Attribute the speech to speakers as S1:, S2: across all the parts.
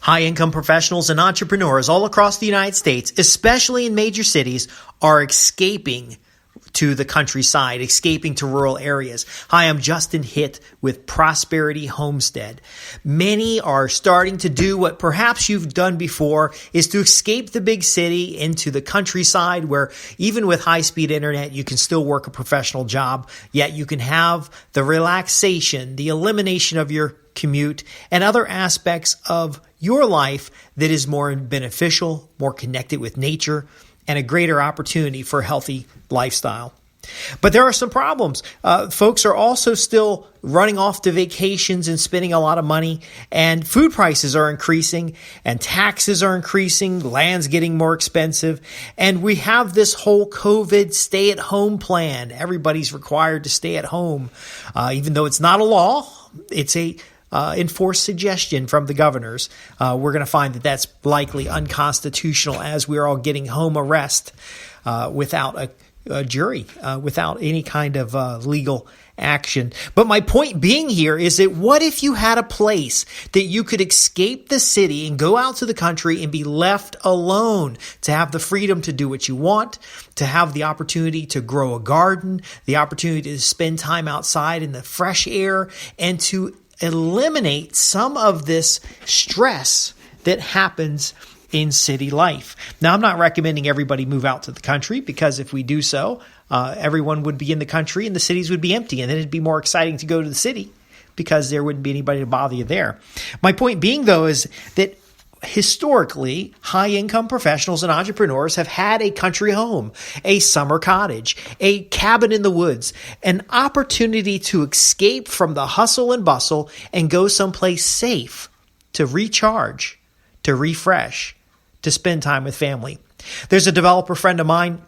S1: High-income professionals and entrepreneurs all across the United States, especially in major cities, are escaping to the countryside, escaping to rural areas. Hi, I'm Justin Hitt with Prosperity Homestead. Many are starting to do what perhaps you've done before, is to escape the big city into the countryside where even with high-speed internet, you can still work a professional job, yet you can have the relaxation, the elimination of your commute, and other aspects of your life that is more beneficial, more connected with nature, and a greater opportunity for a healthy lifestyle. But there are some problems. Folks are also still running off to vacations and spending a lot of money, and food prices are increasing, and taxes are increasing, land's getting more expensive, and we have this whole COVID stay-at-home plan. Everybody's required to stay at home, even though it's not a law. It's a enforced suggestion from the governors. We're going to find that that's likely unconstitutional as we're all getting home arrest without a jury, without any kind of legal action. But my point being here is that what if you had a place that you could escape the city and go out to the country and be left alone, to have the freedom to do what you want, to have the opportunity to grow a garden, the opportunity to spend time outside in the fresh air, and to eliminate some of this stress that happens in city life. Now, I'm not recommending everybody move out to the country, because if we do so, everyone would be in the country and the cities would be empty, and then it'd be more exciting to go to the city because there wouldn't be anybody to bother you there. My point being, though, is that historically, high-income professionals and entrepreneurs have had a country home, a summer cottage, a cabin in the woods, an opportunity to escape from the hustle and bustle and go someplace safe to recharge, to refresh, to spend time with family. There's a developer friend of mine,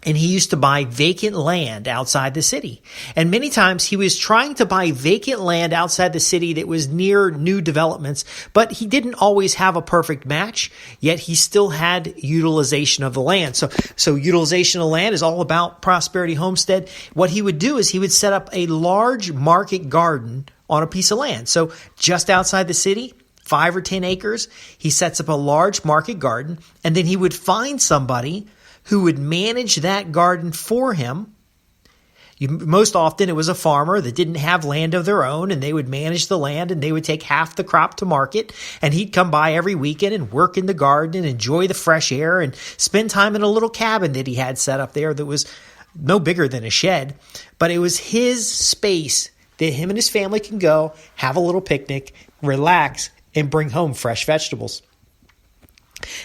S1: and he used to buy vacant land outside the city. And many times he was trying to buy vacant land outside the city that was near new developments, but he didn't always have a perfect match, yet he still had utilization of the land. So utilization of land is all about Prosperity Homestead. What he would do is he would set up a large market garden on a piece of land. So just outside the city, 5 or 10 acres, he sets up a large market garden, and then he would find somebody who would manage that garden for him. Most often it was a farmer that didn't have land of their own, and they would manage the land, and they would take half the crop to market, and he'd come by every weekend and work in the garden and enjoy the fresh air and spend time in a little cabin that he had set up there that was no bigger than a shed. But it was his space that him and his family can go, have a little picnic, relax, and bring home fresh vegetables.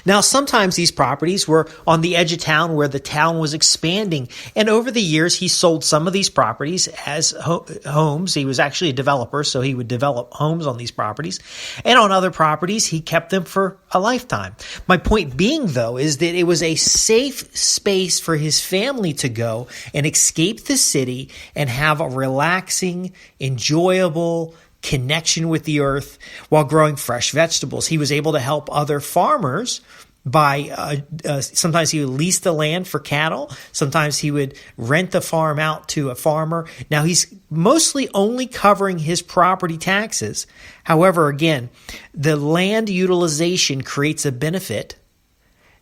S1: Now, sometimes these properties were on the edge of town where the town was expanding. And over the years, he sold some of these properties as homes. He was actually a developer, so he would develop homes on these properties. And on other properties, he kept them for a lifetime. My point being, though, is that it was a safe space for his family to go and escape the city and have a relaxing, enjoyable connection with the earth while growing fresh vegetables. He was able to help other farmers by sometimes he would lease the land for cattle. Sometimes he would rent the farm out to a farmer. Now, he's mostly only covering his property taxes. However, again, the land utilization creates a benefit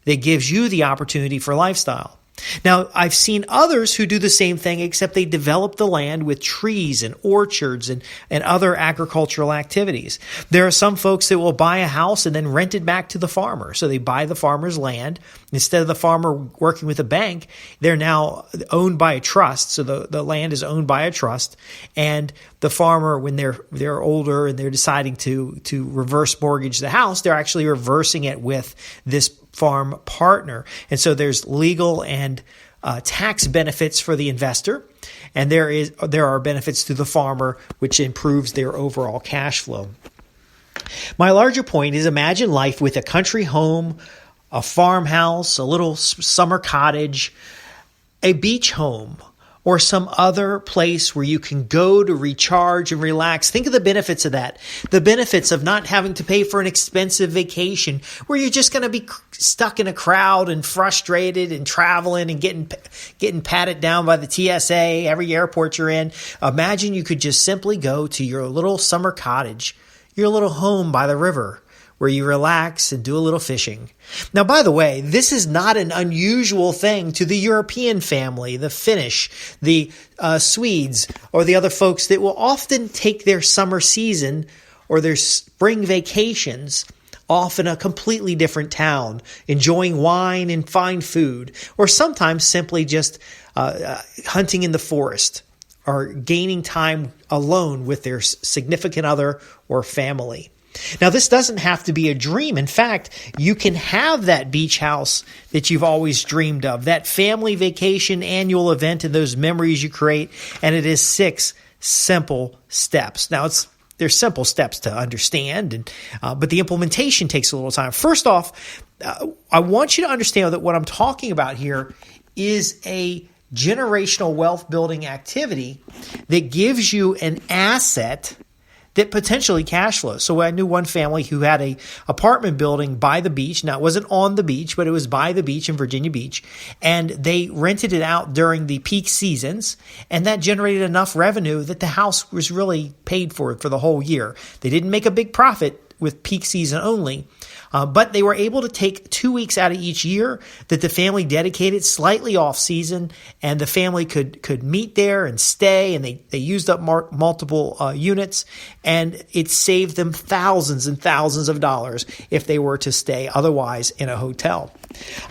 S1: that gives you the opportunity for lifestyle. Now, I've seen others who do the same thing, except they develop the land with trees and orchards and other agricultural activities. There are some folks that will buy a house and then rent it back to the farmer. So they buy the farmer's land. Instead of the farmer working with a bank, they're now owned by a trust. So the land is owned by a trust. And the farmer, when they're older and they're deciding to reverse mortgage the house, they're actually reversing it with this farm partner. And so there's legal and tax benefits for the investor, and there are benefits to the farmer, which improves their overall cash flow. My larger point is, imagine life with a country home, a farmhouse, a little summer cottage, a beach home, or some other place where you can go to recharge and relax. Think of the benefits of that. The benefits of not having to pay for an expensive vacation where you're just going to be stuck in a crowd and frustrated and traveling and getting patted down by the TSA every airport you're in. Imagine you could just simply go to your little summer cottage, your little home by the river, where you relax and do a little fishing. Now, by the way, this is not an unusual thing to the European family, the Finnish, the Swedes, or the other folks that will often take their summer season or their spring vacations off in a completely different town, enjoying wine and fine food, or sometimes simply just hunting in the forest or gaining time alone with their significant other or family. Now, this doesn't have to be a dream. In fact, you can have that beach house that you've always dreamed of, that family vacation annual event and those memories you create, and it is 6 simple steps. Now, there's simple steps to understand, but the implementation takes a little time. First off, I want you to understand that what I'm talking about here is a generational wealth building activity that gives you an asset that potentially cash flows. So I knew one family who had a apartment building by the beach. Now, it wasn't on the beach, but it was by the beach in Virginia Beach. And they rented it out during the peak seasons. And that generated enough revenue that the house was really paid for the whole year. They didn't make a big profit with peak season only. But they were able to take 2 weeks out of each year that the family dedicated slightly off season, and the family could meet there and stay, and they used up multiple units, and it saved them thousands and thousands of dollars if they were to stay otherwise in a hotel.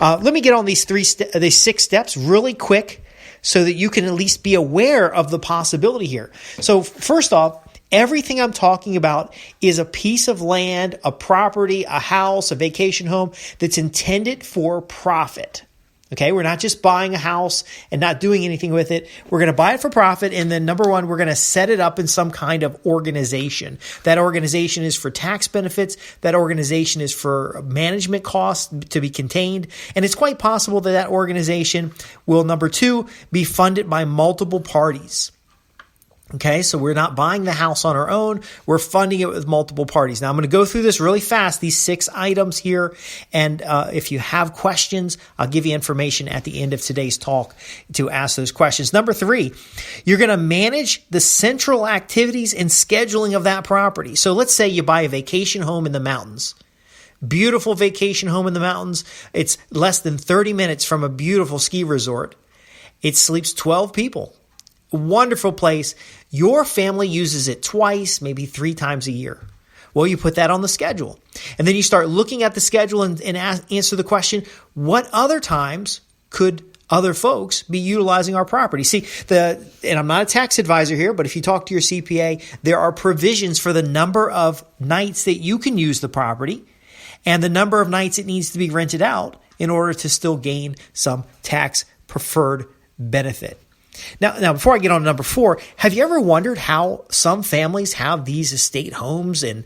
S1: Let me get on these 6 steps really quick so that you can at least be aware of the possibility here. So first off, everything I'm talking about is a piece of land, a property, a house, a vacation home that's intended for profit. Okay, we're not just buying a house and not doing anything with it. We're going to buy it for profit. And then number 1, we're going to set it up in some kind of organization. That organization is for tax benefits. That organization is for management costs to be contained. And it's quite possible that organization will, number 2, be funded by multiple parties. Okay, so we're not buying the house on our own. We're funding it with multiple parties. Now, I'm going to go through this really fast, these 6 items here. And if you have questions, I'll give you information at the end of today's talk to ask those questions. Number 3, you're going to manage the central activities and scheduling of that property. So let's say you buy a vacation home in the mountains. Beautiful vacation home in the mountains. It's less than 30 minutes from a beautiful ski resort. It sleeps 12 people. Wonderful place. Your family uses it twice, maybe 3 times a year. Well, you put that on the schedule. And then you start looking at the schedule and answer the question, what other times could other folks be utilizing our property? See, and I'm not a tax advisor here, but if you talk to your CPA, there are provisions for the number of nights that you can use the property and the number of nights it needs to be rented out in order to still gain some tax preferred benefit. Now, before I get on to number 4, have you ever wondered how some families have these estate homes and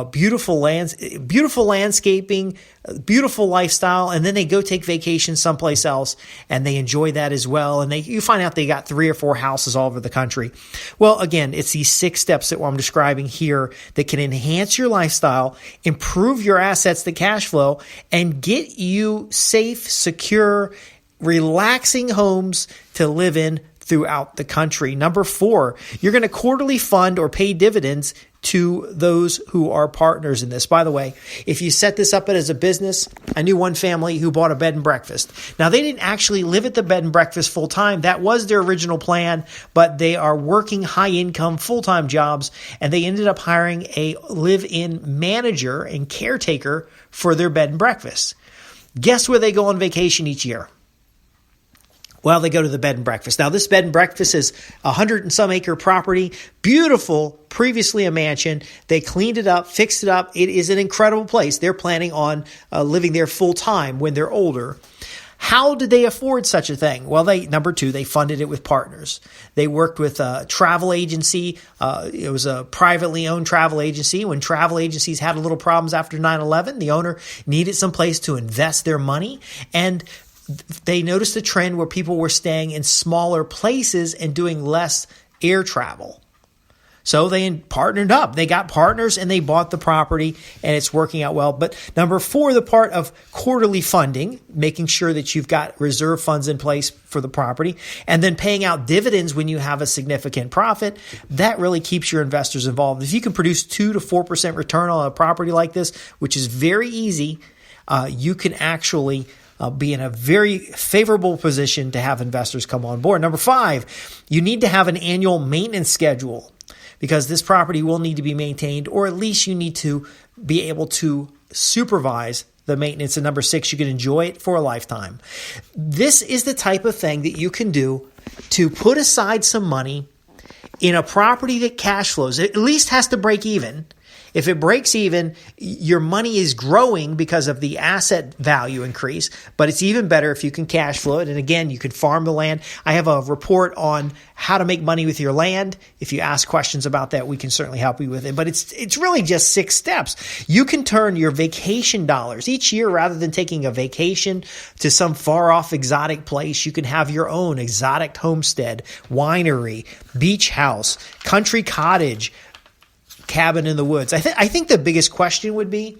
S1: beautiful landscaping, beautiful lifestyle, and then they go take vacations someplace else and they enjoy that as well, and you find out they got 3 or 4 houses all over the country? Well, again, it's these 6 steps that I'm describing here that can enhance your lifestyle, improve your assets to cash flow, and get you safe, secure, relaxing homes to live in throughout the country. Number 4, you're going to quarterly fund or pay dividends to those who are partners in this. By the way, if you set this up as a business, I knew one family who bought a bed and breakfast. Now, they didn't actually live at the bed and breakfast full time. That was their original plan, but they are working high income full-time jobs, and they ended up hiring a live-in manager and caretaker for their bed and breakfast. Guess where they go on vacation each year? Well, they go to the bed and breakfast. Now, this bed and breakfast is 100 and some acre property, beautiful, previously a mansion. They cleaned it up, fixed it up. It is an incredible place. They're planning on living there full time when they're older. How did they afford such a thing? Well, number 2, they funded it with partners. They worked with a travel agency. It was a privately owned travel agency. When travel agencies had a little problems after 9/11, the owner needed some place to invest their money, and they noticed a trend where people were staying in smaller places and doing less air travel. So they partnered up. They got partners and they bought the property, and it's working out well. But number 4, the part of quarterly funding, making sure that you've got reserve funds in place for the property, and then paying out dividends when you have a significant profit, that really keeps your investors involved. If you can produce 2 to 4% return on a property like this, which is very easy, you can actually be in a very favorable position to have investors come on board. Number 5, you need to have an annual maintenance schedule, because this property will need to be maintained, or at least you need to be able to supervise the maintenance. And number 6, you can enjoy it for a lifetime. This is the type of thing that you can do to put aside some money in a property that cash flows. It at least has to break even. If it breaks even, your money is growing because of the asset value increase, but it's even better if you can cash flow it. And again, you can farm the land. I have a report on how to make money with your land. If you ask questions about that, we can certainly help you with it. But it's really just 6 steps. You can turn your vacation dollars each year, rather than taking a vacation to some far off exotic place. You can have your own exotic homestead, winery, beach house, country cottage, cabin in the woods. I think the biggest question would be,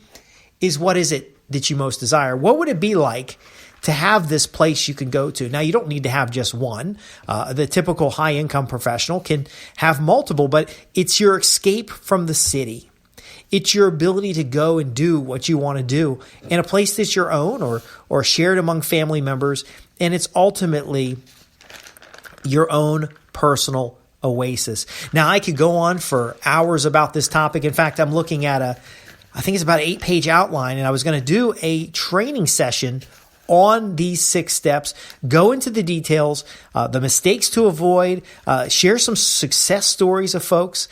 S1: is what is it that you most desire? What would it be like to have this place you can go to? Now, you don't need to have just one. The typical high-income professional can have multiple, but it's your escape from the city. It's your ability to go and do what you want to do in a place that's your own or shared among family members, and it's ultimately your own personal oasis. Now, I could go on for hours about this topic. In fact, I'm looking at I think it's about an 8-page outline, and I was going to do a training session on these 6 steps, go into the details, the mistakes to avoid, share some success stories of folks,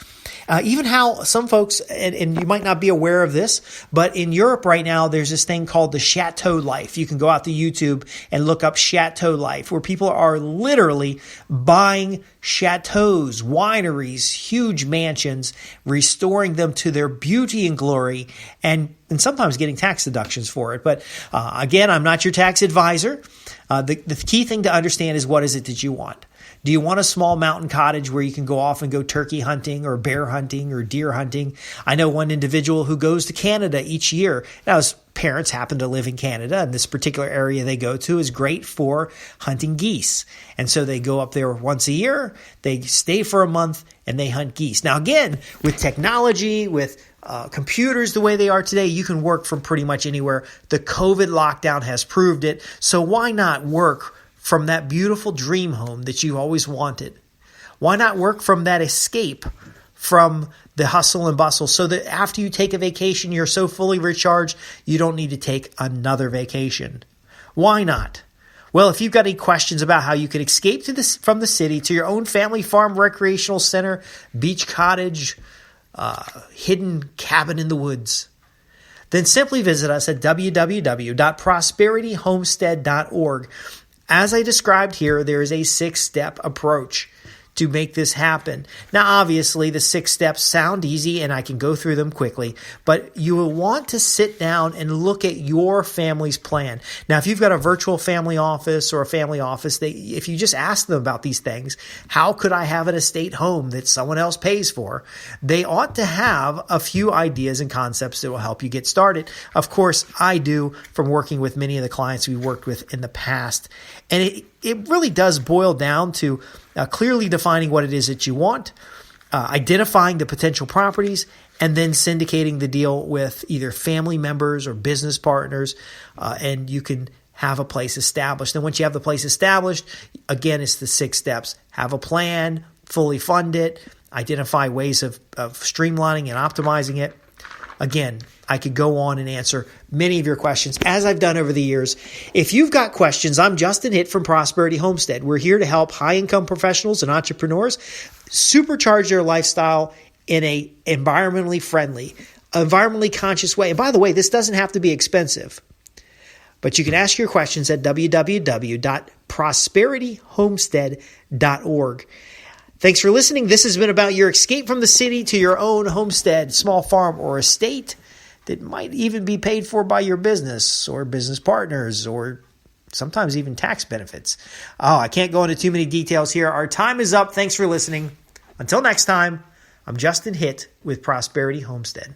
S1: even how some folks, and you might not be aware of this, but in Europe right now, there's this thing called the Chateau Life. You can go out to YouTube and look up Chateau Life, where people are literally buying chateaus, wineries, huge mansions, restoring them to their beauty and glory, and sometimes getting tax deductions for it. But again, I'm not your tax advisor. The key thing to understand is, what is it that you want? Do you want a small mountain cottage where you can go off and go turkey hunting or bear hunting or deer hunting? I know one individual who goes to Canada each year. Now, his parents happen to live in Canada, and this particular area they go to is great for hunting geese. And so they go up there once a year, they stay for a month, and they hunt geese. Now, again, with technology, with computers the way they are today, you can work from pretty much anywhere. The COVID lockdown has proved it. So why not work from that beautiful dream home that you always wanted? Why not work from that escape from the hustle and bustle, so that after you take a vacation, you're so fully recharged, you don't need to take another vacation? Why not? Well, if you've got any questions about how you can escape from the city to your own family farm, recreational center, beach cottage, hidden cabin in the woods, then simply visit us at www.prosperityhomestead.org. As I described here, there is a 6-step approach to make this happen. Now, obviously, the 6 steps sound easy, and I can go through them quickly, but you will want to sit down and look at your family's plan. Now, if you've got a virtual family office or a family office, if you just ask them about these things, how could I have an estate home that someone else pays for? They ought to have a few ideas and concepts that will help you get started. Of course, I do, from working with many of the clients we worked with in the past. And it really does boil down to clearly defining what it is that you want, identifying the potential properties, and then syndicating the deal with either family members or business partners, and you can have a place established. And once you have the place established, again, it's the 6 steps. Have a plan, fully fund it, identify ways of streamlining and optimizing it. Again, I could go on and answer many of your questions, as I've done over the years. If you've got questions, I'm Justin Hitt from Prosperity Homestead. We're here to help high-income professionals and entrepreneurs supercharge their lifestyle in a environmentally friendly, environmentally conscious way. And by the way, this doesn't have to be expensive, but you can ask your questions at www.prosperityhomestead.org. Thanks for listening. This has been about your escape from the city to your own homestead, small farm, or estate that might even be paid for by your business or business partners, or sometimes even tax benefits. Oh, I can't go into too many details here. Our time is up. Thanks for listening. Until next time, I'm Justin Hitt with Prosperity Homestead.